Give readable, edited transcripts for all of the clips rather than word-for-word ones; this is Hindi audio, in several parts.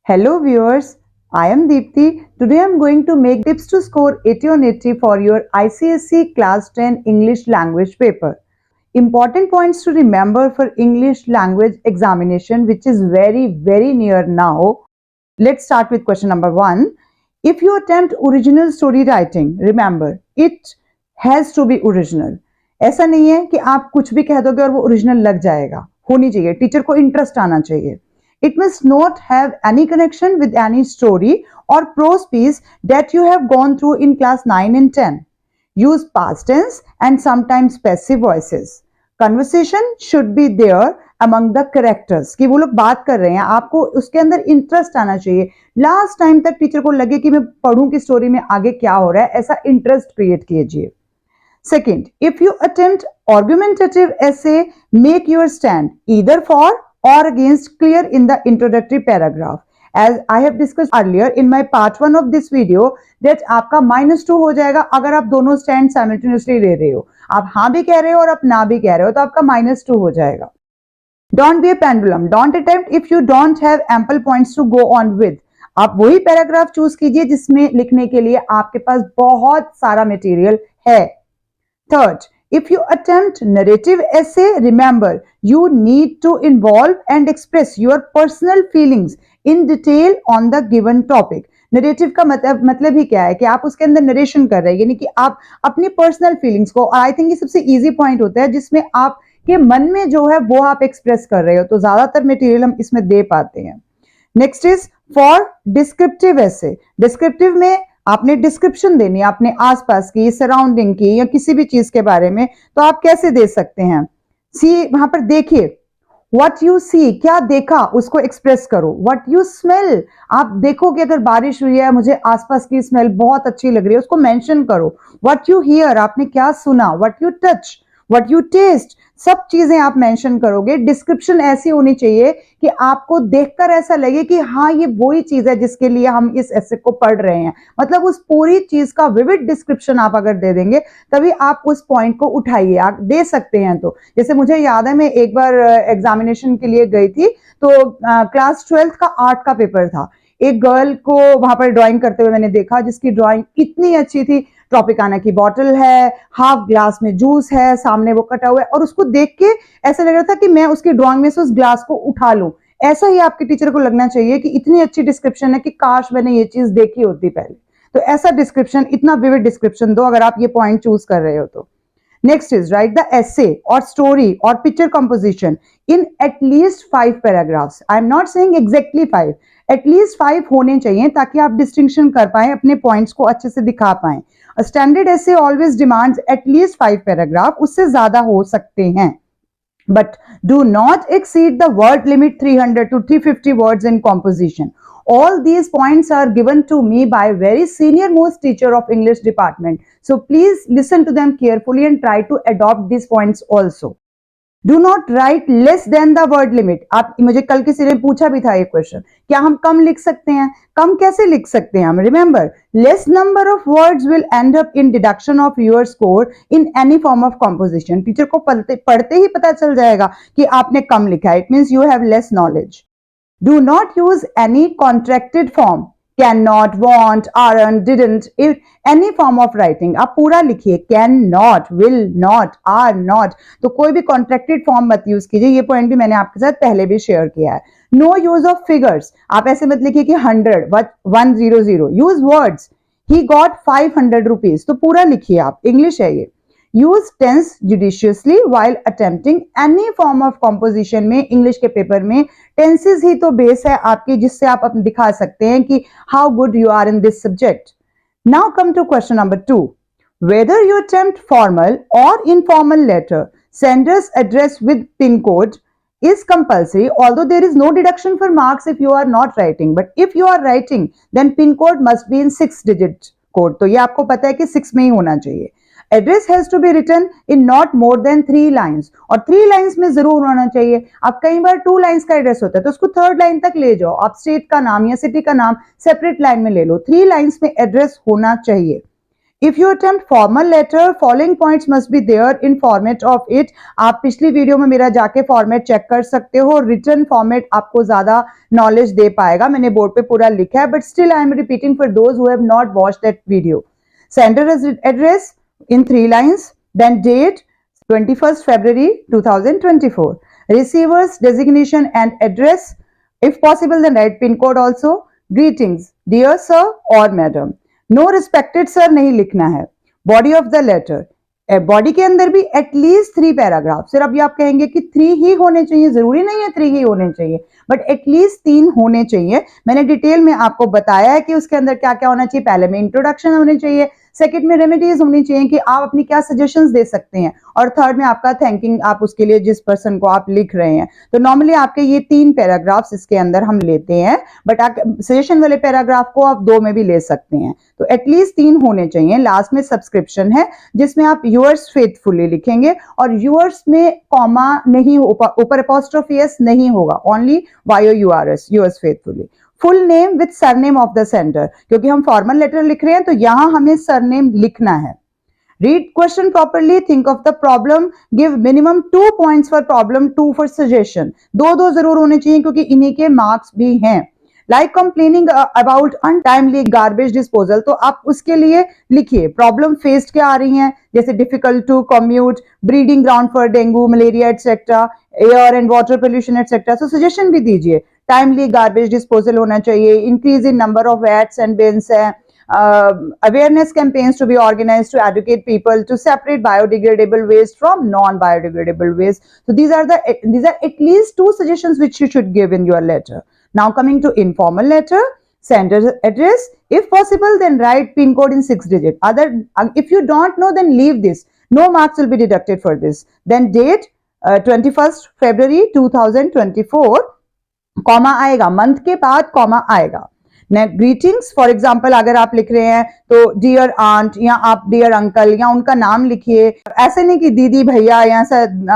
Hello viewers, I am Deepti. Today I am going to make tips to score 80 on 80 for your ICSE Class 10 English language paper. Important points to remember for English language examination which is very near now. Let's start with question number 1. If you attempt original story writing, remember it has to be original. ऐसा नहीं है कि आप कुछ भी कह दोगे और वो ओरिजिनल लग जाएगा. होनी चाहिए, टीचर को इंटरेस्ट आना चाहिए. It must not have any connection with any story or prose piece that you have gone through in class 9 and 10. Use past tense and sometimes passive voices. Conversation should be there among the characters कि वो लोग बात कर रहे हैं, आपको उसके अंदर इंटरेस्ट आना चाहिए. लास्ट टाइम तक टीचर को लगे कि मैं पढ़ूं कि स्टोरी में आगे क्या हो रहा है, ऐसा इंटरेस्ट क्रिएट कीजिए. Second, if you attempt argumentative essay, make your stand either for or against clear in the introductory paragraph. As I have discussed earlier in my part 1 of this video that आपका -2 हो जाएगा अगर आप दोनों स्टैंड साइमल्टेनियसली ले रहे हो. आप हाँ भी कह रहे हो और आप ना भी कह रहे हो तो आपका -2 हो जाएगा. Don't be a pendulum. Don't attempt if you don't have ample points to go on with. आप वही पैराग्राफ चूज कीजिए जिसमें लिखने के लिए आपके पास बहुत सारा मटेरियल है. Third, if you attempt narrative essay, remember you need to involve and express your personal feelings in detail on the given topic. Narrative का मतलब ही क्या है कि आप उसके अंदर नरेशन कर रहे हैं, यानी कि आप अपनी पर्सनल फीलिंग्स को, और आई थिंक ये सबसे इजी पॉइंट होता है जिसमें आपके मन में जो है वो आप एक्सप्रेस कर रहे हो, तो ज्यादातर मटेरियल हम इसमें दे पाते हैं. Next is for descriptive essay. Descriptive में आपने डिस्क्रिप्शन देनी है अपने आसपास की, सराउंडिंग की या किसी भी चीज के बारे में, तो आप कैसे दे सकते हैं. सी वहां पर देखिए, व्हाट यू सी, क्या देखा उसको एक्सप्रेस करो. व्हाट यू स्मेल, आप देखो कि अगर बारिश हुई है, मुझे आसपास की स्मेल बहुत अच्छी लग रही है, उसको मेंशन करो. व्हाट यू हियर, आपने क्या सुना. What you touch, what you taste, सब चीजें आप मेंशन करोगे. डिस्क्रिप्शन ऐसी होनी चाहिए कि आपको देखकर ऐसा लगे कि हाँ ये वही चीज है जिसके लिए हम इस ऐसे को पढ़ रहे हैं. मतलब उस पूरी चीज का विविड डिस्क्रिप्शन आप अगर दे देंगे तभी आप उस पॉइंट को उठाइए. आप दे सकते हैं. तो जैसे मुझे याद है मैं एक बार एग्जामिनेशन के लिए गई थी, तो क्लास 12th का आर्ट का पेपर था. एक गर्ल को वहां पर ड्राइंग करते हुए मैंने देखा जिसकी ड्राइंग इतनी अच्छी थी. ट्रॉपिकाना की बॉटल है, हाफ ग्लास में जूस है, सामने वो कटा हुआ है, और उसको देख के ऐसा लग रहा था कि मैं उसकी ड्राइंग में से उस ग्लास को उठा लूं. ऐसा ही आपके टीचर को लगना चाहिए कि इतनी अच्छी डिस्क्रिप्शन है कि काश मैंने ये चीज देखी होती पहले. तो ऐसा डिस्क्रिप्शन, इतना विविड डिस्क्रिप्शन दो अगर आप ये पॉइंट चूज कर रहे हो तो. Next is write the essay or story or picture composition in at least 5 paragraphs. I am not saying exactly 5. At least 5 होने चाहिए ताकि आप डिस्टिंक्शन कर पाए, अपने पॉइंट्स को अच्छे से दिखा पाए. A standard essay always demands at least 5 paragraph. उससे ज्यादा हो सकते हैं. But do not exceed the word limit 300 to 350 words in composition. All these points are given to me by very senior most teacher of English department. So please listen to them carefully and try to adopt these points also. Do not write less than the word limit. आप मुझे कल किसी ने पूछा भी था ये क्वेश्चन, क्या हम कम लिख सकते हैं? कम कैसे लिख सकते हैं हम? Remember, less number of words will end up in deduction of your score in any form of composition. Teacher को पढ़ते ही पता चल जाएगा कि आपने कम लिखा है. It means you have less knowledge. Do not use any contracted form. Cannot, want, aren't, didn't, if any form of writing. आप पूरा लिखिए. Can not, will not, are not. तो कोई भी contracted form मत यूज कीजिए. ये पॉइंट भी मैंने आपके साथ पहले भी शेयर किया है. No use of figures. आप ऐसे मत लिखिए कि 100, 100. Use words. He got 500 rupees. तो पूरा लिखिए आप. इंग्लिश है ये. Use tense judiciously while attempting any form of composition में, इंग्लिश के पेपर में tenses ही तो बेस है आपकी जिससे आप दिखा सकते हैं कि how good you are in this subject. Now come to question number 2. Whether you attempt formal or informal letter, sender's address with PIN code is compulsory, although there is no deduction for marks if you are not writing. But if you are writing, then PIN code must be in 6-digit code. तो ये आपको पता है कि 6 में ही होना चाहिए. Address has to be written in not more than 3 lines. और 3 lines में जरूर होना चाहिए. आप कई बार 2 lines का एड्रेस होता है तो उसको 3rd लाइन तक ले जाओ. आप स्टेट का नाम या सिटी का नाम सेपरेट लाइन में ले लो. 3 lines में एड्रेस होना चाहिए. If you attempt formal letter, following points must be there in format of it. आप पिछली वीडियो में मेरा जाके फॉर्मेट चेक कर सकते हो, रिटन फॉर्मेट आपको ज्यादा नॉलेज दे पाएगा, मैंने बोर्ड पे पूरा लिखा है, but still I am repeating for those who have not watched that video. Sender address in 3 lines, then date 21st February 2024. Receiver's designation and address, if possible then write pin code also. Greetings, dear sir or madam. No respected sir नहीं लिखना है. Body of the letter, body के अंदर भी एटलीस्ट 3 पैराग्राफ. सिर्फ अभी आप कहेंगे कि 3 ही होने चाहिए, जरूरी नहीं है 3 ही होने चाहिए, बट एटलीस्ट 3 होने चाहिए. मैंने डिटेल में आपको बताया है कि उसके अंदर क्या क्या होना चाहिए. पहले में इंट्रोडक्शन होनी चाहिए, सेकंड में रेमेडीज होनी चाहिए कि आप अपनी क्या सजेशंस दे सकते हैं, और थर्ड में आपका थैंकिंग, आप उसके लिए जिस पर्सन को आप लिख रहे हैं. तो नॉर्मली आपके ये 3 पैराग्राफ्स इसके अंदर हम लेते हैं, बट आप सजेशन वाले पैराग्राफ को आप 2 में भी ले सकते हैं. तो एटलीस्ट 3 होने चाहिए. लास्ट में सब्सक्रिप्शन है जिसमें आप यूअर्स फेथफुली लिखेंगे, और यूअर्स में कॉमा नहीं, ऊपर अपॉस्ट्रोफी एस नहीं होगा, only YOURS, yours faithfully. Full name with surname of the sender, क्योंकि हम फॉर्मल लेटर लिख रहे हैं तो यहां हमें सरनेम लिखना है. Read question properly, think of the problem, give minimum 2 points for problem, 2 for suggestion. 2 जरूर होने चाहिए क्योंकि इन्हीं के मार्क्स भी हैं. Like complaining about untimely garbage disposal, तो आप उसके लिए लिखिए प्रॉब्लम फेस्ड क्या आ रही हैं, जैसे difficult to commute, breeding ground for dengue, malaria etcetera, air and water pollution etcetera. तो सजेशन भी दीजिए. टाइमली गार्बेज डिस्पोजल होना चाहिए, increase in number of vats and bins है, awareness campaigns to be organized to educate people to separate biodegradable waste from non-biodegradable waste. So these are at least 2 suggestions which you should give in your letter. Now coming to informal letter, sender's address, if possible then write pin code in 6 digit. If you don't know then leave this, no marks will be deducted for this. Then date 21st February 2024, comma आएगा, मंथ के बाद कॉमा आएगा. ग्रीटिंग्स, फॉर एग्जाम्पल अगर आप लिख रहे हैं तो डियर आंट या आप डियर अंकल या उनका नाम लिखिए. ऐसे नहीं कि दीदी भैया या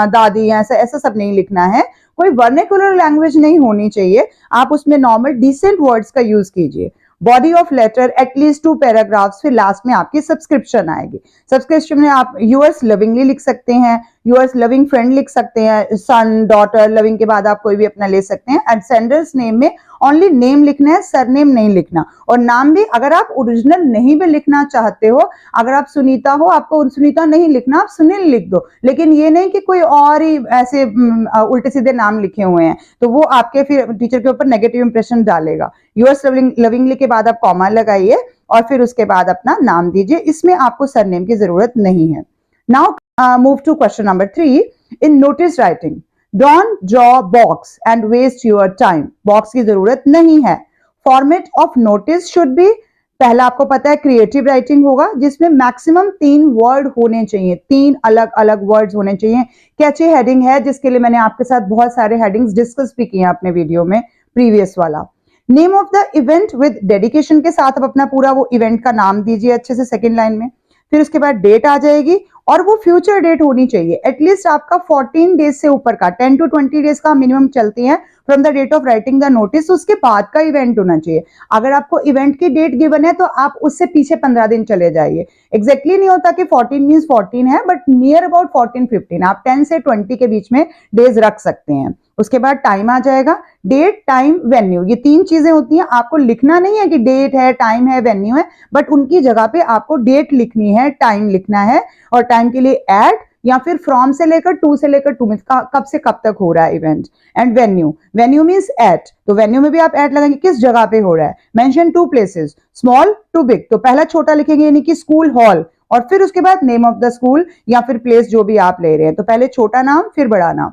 दादी या ऐसा सब नहीं लिखना है. कोई वर्निकुलर लैंग्वेज नहीं होनी चाहिए, आप उसमें नॉर्मल डिसेंट वर्ड्स का यूज कीजिए. Body of letter at least 2 paragraphs, फिर लास्ट में आपकी सब्सक्रिप्शन आएगी. सब्सक्रिप्शन में आप यूअर्स लविंगली लिख सकते हैं, यूअर्स लविंग फ्रेंड लिख सकते हैं, सन डॉटर, लविंग के बाद आप कोई भी अपना ले सकते हैं. एंड सेंडर्स नेम में ओनली नेम लिखना है, सरनेम नहीं लिखना. और नाम भी अगर आप ओरिजिनल नहीं भी लिखना चाहते हो, अगर आप सुनीता हो, आपको सुनीता नहीं लिखना, आप सुनील लिख दो, लेकिन ये नहीं कि कोई और ही ऐसे उल्टे सीधे नाम लिखे हुए हैं, तो वो आपके फिर टीचर के ऊपर नेगेटिव इंप्रेशन डालेगा. यूअर्स लविंगली के बाद आप कॉमा लगाइए और फिर उसके बाद अपना नाम दीजिए. इसमें आपको सरनेम की जरूरत नहीं है. Now move to question number 3. In notice writing, don't draw box and waste your time. Box की जरूरत नहीं है. Format of notice should be, पहला आपको पता है क्रिएटिव राइटिंग होगा जिसमें मैक्सिमम 3 वर्ड होने चाहिए, 3 अलग अलग वर्ड्स होने चाहिए. कैची हेडिंग है जिसके लिए मैंने आपके साथ बहुत सारे हेडिंग्स डिस्कस भी किए हैं अपने वीडियो में, प्रीवियस वाला. Name of the event with dedication के साथ आप अपना पूरा वो इवेंट का नाम दीजिए अच्छे से सेकंड लाइन में. फिर उसके बाद डेट आ जाएगी और वो फ्यूचर डेट होनी चाहिए. एटलीस्ट आपका 14 डेज से ऊपर का, 10 to 20 डेज का मिनिमम चलती है from the date of writing the notice. उसके बाद का इवेंट होना चाहिए. अगर आपको इवेंट की डेट गिवन है तो आप उससे पीछे 15 दिन चले जाइए. एग्जैक्टली नहीं होता कि 14 मींस 14 है, बट नियर अबाउट 14-15, आप 10 से 20 के बीच में डेज रख सकते हैं. उसके बाद टाइम आ जाएगा, डेट, टाइम, वेन्यू, ये 3 चीजें होती हैं. आपको लिखना नहीं है कि डेट है, टाइम है, वेन्यू है, बट उनकी जगह पे आपको डेट लिखनी है, टाइम लिखना है, और टाइम के लिए एट या फिर फ्रॉम से लेकर टू से लेकर 2 मीन्स कब से कब तक हो रहा है event. And venue, venue means at, तो वेन्यू में भी आप एट लगाएंगे, किस जगह पे हो रहा है. Mention 2 places, small to big, तो पहला छोटा लिखेंगे यानी कि स्कूल हॉल, और फिर उसके बाद नेम ऑफ द स्कूल या फिर प्लेस जो भी आप ले रहे हैं. तो पहले छोटा नाम फिर बड़ा नाम,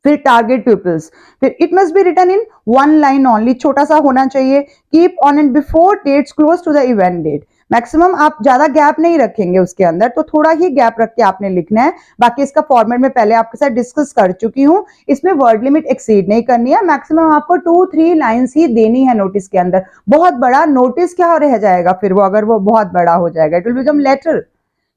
फिर टारगेट पीपल्स, फिर it must be written in 1 line only, छोटा सा होना चाहिए. Keep on and before dates close to the event date. Maximum आप ज्यादा गैप नहीं रखेंगे उसके अंदर, तो थोड़ा ही गैप रख के आपने लिखना है. बाकी इसका फॉर्मेट में पहले आपके साथ डिस्कस कर चुकी हूं. इसमें वर्ड लिमिट एक्सीड नहीं करनी है. मैक्सिमम आपको 2-3 लाइंस ही देनी है नोटिस के अंदर. बहुत बड़ा नोटिस क्या रह जाएगा फिर वो, अगर वो बहुत बड़ा हो जाएगा, it will become later.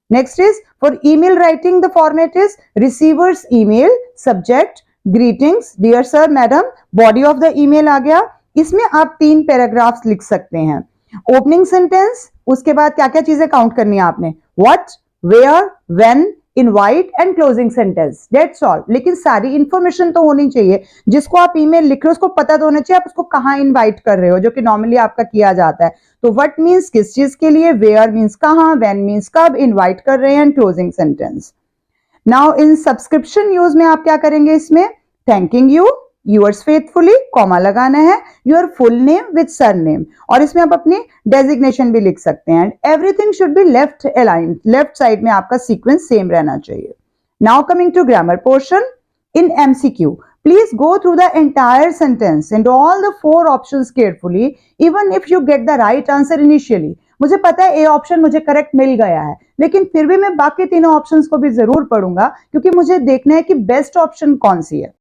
Next is for email writing, the format is receiver's email, subject, greetings, dear sir, madam, body of the email आ गया. इसमें आप 3 पैराग्राफ्स लिख सकते हैं. ओपनिंग सेंटेंस, उसके बाद क्या क्या चीजें काउंट करनी है आपने, what, where, when, invite and closing sentence, that's all. लेकिन सारी इंफॉर्मेशन तो होनी चाहिए। जिसको आप ईमेल लिख रहे हो उसको पता तो होना चाहिए आप उसको कहाँ इनवाइट कर रहे हो, जो कि नॉर्मली आपका किया जाता है। तो व्हाट मींस किस चीज के लिए, वेयर मींस कहाँ, व्हेन मींस कब, इनवाइट कर रहे हैं, and closing sentence. Now in subscription use में आप क्या करेंगे, इसमें thanking you, yours faithfully, comma लगाना है, your full name with surname, और इसमें आप अपनी डेजिग्नेशन भी लिख सकते हैं। Everything should be left aligned, left side में आपका सीक्वेंस सेम रहना चाहिए। Now coming to grammar portion in MCQ, please go through the entire sentence and all the 4 options carefully, even if you get the right answer initially। मुझे पता है ए ऑप्शन मुझे करेक्ट मिल गया है, लेकिन फिर भी मैं बाकी तीनों ऑप्शंस को भी जरूर पढ़ूंगा, क्योंकि मुझे देखना है कि बेस्ट ऑप्शन कौन सी है।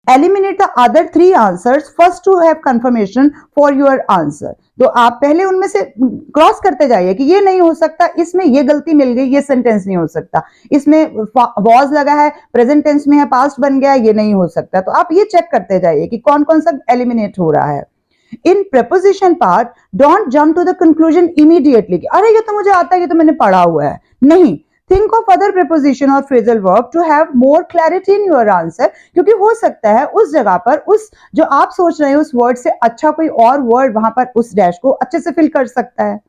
Eliminate the other 3 answers first to have confirmation for your answer। तो आप पहले उनमें से क्रॉस करते जाइए कि ये नहीं हो सकता, इसमें ये गलती मिल गई, ये सेंटेंस नहीं हो सकता, इसमें वॉज लगा है, प्रेजेंट टेंस में है, पास्ट बन गया, ये नहीं हो सकता। तो आप ये चेक करते जाइए कि कौन कौन सा एलिमिनेट हो रहा है। इन preposition part, don't jump to the conclusion immediately कि अरे ये तो मुझे आता है, ये तो मैंने पढ़ा हुआ है। नहीं, think of other preposition or phrasal verb to have more clarity in your answer, क्योंकि हो सकता है उस जगह पर उस जो आप सोच रहे हैं उस वर्ड से अच्छा कोई और वर्ड वहां पर उस डैश को अच्छे से फिल कर सकता है।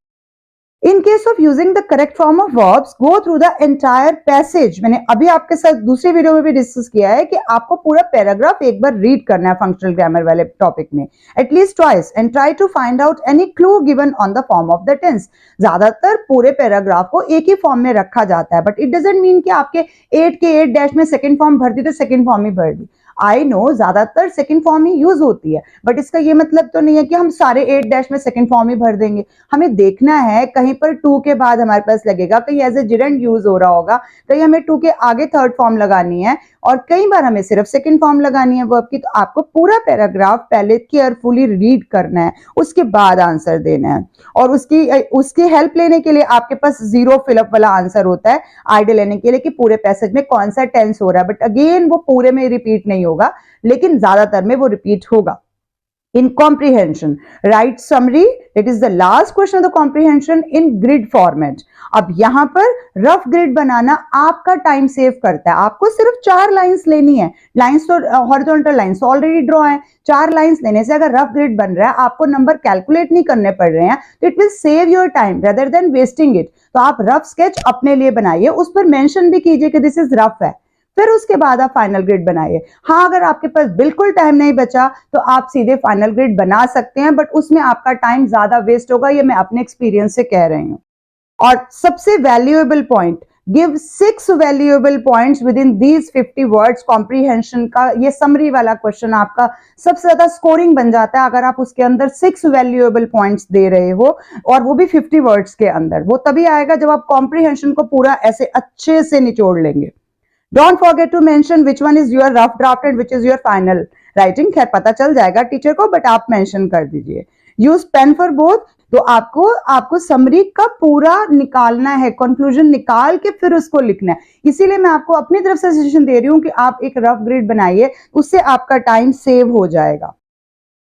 In case of using the correct form of verbs, go through the entire passage। मैंने अभी आपके साथ दूसरी वीडियो में भी डिस्कस किया है कि आपको पूरा पैराग्राफ एक बार रीड करना है फंक्शनल ग्रामर वाले टॉपिक में, at least twice, and try to find out any clue given on the form of the tense. ज्यादातर पूरे पैराग्राफ को एक ही फॉर्म में रखा जाता है, बट इट डजंट मीन कि आपके 8 के 8 डैश में सेकंड फॉर्म भर दी तो सेकंड फॉर्म ही भर दी। आई नो ज्यादातर सेकंड फॉर्म ही यूज होती है, बट इसका ये मतलब तो नहीं है कि हम सारे 8 डैश में सेकंड फॉर्म ही भर देंगे। हमें देखना है कहीं पर टू के बाद हमारे पास लगेगा, कहीं एज ए जिरेंट यूज हो रहा होगा, कहीं हमें टू के आगे थर्ड फॉर्म लगानी है, और कई बार हमें सिर्फ सेकंड फॉर्म लगानी है वर्ब की। तो आपको पूरा पैराग्राफ पहले केयरफुली रीड करना है, उसके बाद आंसर देना है। और उसकी हेल्प लेने के लिए आपके पास जीरो फिलअप वाला आंसर होता है आइडिया लेने के लिए कि पूरे पैसेज में कौन सा टेंस हो रहा है, बट अगेन वो पूरे में रिपीट नहीं होगा, लेकिन ज्यादातर में वो रिपीट होगा। In comprehension, write summary, it is the last question of the comprehension in grid format। अब यहां पर रफ ग्रिड बनाना आपका टाइम सेव करता है। आपको सिर्फ 4 लाइंस लेनी है, लाइंस तो हॉरिजॉन्टल लाइंस ऑलरेडी ड्रॉ है, 4 लाइंस लेने से अगर रफ ग्रिड बन रहा है, आपको नंबर कैलकुलेट नहीं करने पड़ रहे हैं, तो it will save your time rather than wasting it. तो आप रफ स्केच अपने लिए बनाइए, उस पर मेंशन भी कीजिए कि दिस इज रफ है, फिर उसके बाद आप फाइनल ग्रिड बनाइए। हाँ, अगर आपके पास बिल्कुल टाइम नहीं बचा तो आप सीधे फाइनल ग्रिड बना सकते हैं, बट उसमें आपका टाइम ज्यादा वेस्ट होगा, ये मैं अपने एक्सपीरियंस से कह रही हूँ। और सबसे valuable point, give 6 valuable points with in these 50 words. Comprehension का ये समरी वाला क्वेश्चन आपका सबसे ज्यादा स्कोरिंग बन जाता है अगर आप उसके अंदर 6 वैल्यूएबल पॉइंट्स दे रहे हो, और वो भी 50 वर्ड्स के अंदर। वो तभी आएगा जब आप कॉम्प्रीहेंशन को पूरा ऐसे अच्छे से निचोड़ लेंगे। Don't forget to mention which one is your rough draft and which is your final writing। खैर पता चल जाएगा टीचर को, बट आप मेंशन कर दीजिए। Use pen for both. तो आपको समरी का पूरा निकालना है, कंक्लूजन निकाल के फिर उसको लिखना है। इसीलिए मैं आपको अपनी तरफ से सजेशन दे रही हूं कि आप एक रफ ग्रिड बनाइए, उससे आपका टाइम सेव हो जाएगा।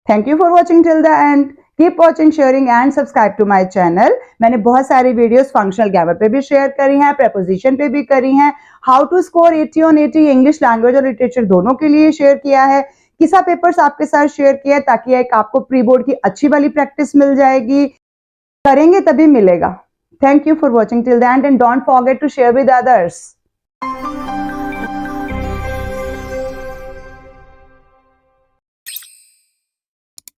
Thank you for watching till the end. Keep watching, sharing and subscribe to my channel. मैंने बहुत सारी वीडियोस फंक्शनल ग्रामर पे भी शेयर करी हैं, प्रेपोजिशन पे भी करी हैं, how to score 80 on 80 English language और लिटरेचर दोनों के लिए शेयर किया है, किसा पेपर्स आपके साथ शेयर किया है, ताकि एक आपको प्री बोर्ड की अच्छी वाली प्रैक्टिस मिल जाएगी। करेंगे तभी मिलेगा। Thank you for watching till the end and don't forget to share with others.